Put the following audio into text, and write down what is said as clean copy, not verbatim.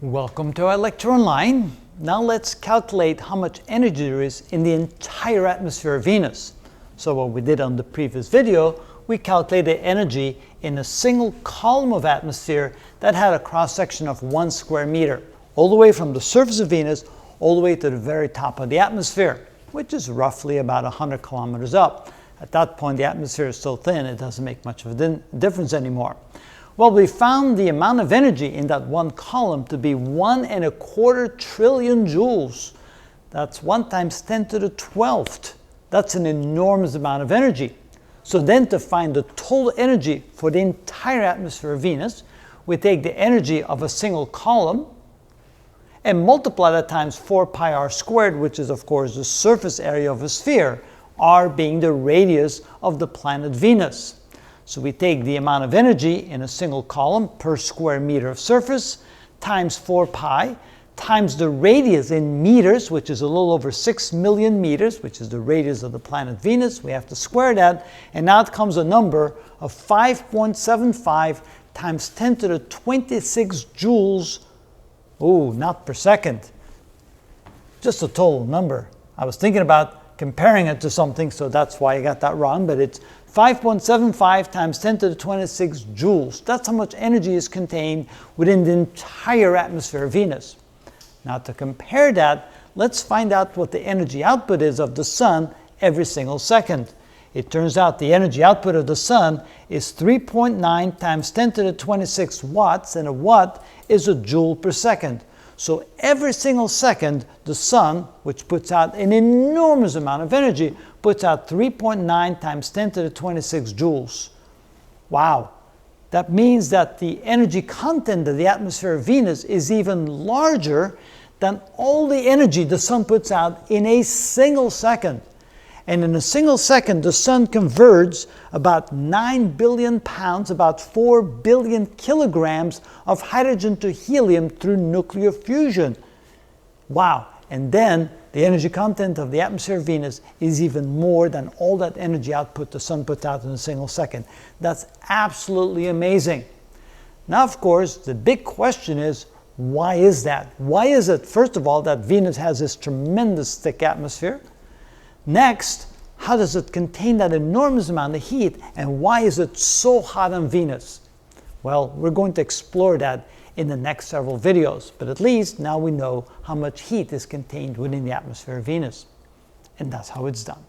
Welcome to our lecture online. Now let's calculate how much energy there is in the entire atmosphere of Venus. So what we did on the previous video, we calculated energy in a single column of atmosphere that had a cross-section of 1 square meter, all the way from the surface of Venus all the way to the very top of the atmosphere, which is roughly about 100 kilometers up. At that point, the atmosphere is so thin it doesn't make much of a difference anymore. Well, we found the amount of energy in that one column to be 1.25 trillion joules. That's 1 times 10 to the 12th. That's an enormous amount of energy. So then to find the total energy for the entire atmosphere of Venus, we take the energy of a single column and multiply that times 4 pi r squared, which is of course the surface area of a sphere, r being the radius of the planet Venus. So we take the amount of energy in a single column per square meter of surface times 4 pi times the radius in meters, which is a little over 6 million meters, which is the radius of the planet Venus. We have to square that, and out comes a number of 5.75 times 10 to the 26 joules. Oh, not per second. Just a total number. I was thinking about comparing it to something, so that's why I got that wrong, but it's 5.75 times 10 to the 26 joules. That's how much energy is contained within the entire atmosphere of Venus. Now to compare that, let's find out what the energy output is of the sun every single second. It turns out the energy output of the sun is 3.9 times 10 to the 26 watts, and a watt is a joule per second. So every single second, the sun, which puts out an enormous amount of energy, puts out 3.9 times 10 to the 26 joules. Wow. That means that the energy content of the atmosphere of Venus is even larger than all the energy the sun puts out in a single second. And in a single second, the sun converts about 9 billion pounds, about 4 billion kilograms of hydrogen to helium through nuclear fusion. Wow. And then the energy content of the atmosphere of Venus is even more than all that energy output the sun puts out in a single second. That's absolutely amazing. Now, of course, the big question is, why is that? Why is it, first of all, that Venus has this tremendous thick atmosphere? Next, how does it contain that enormous amount of heat, and why is it so hot on Venus? Well, we're going to explore that in the next several videos, but at least now we know how much heat is contained within the atmosphere of Venus. And that's how it's done.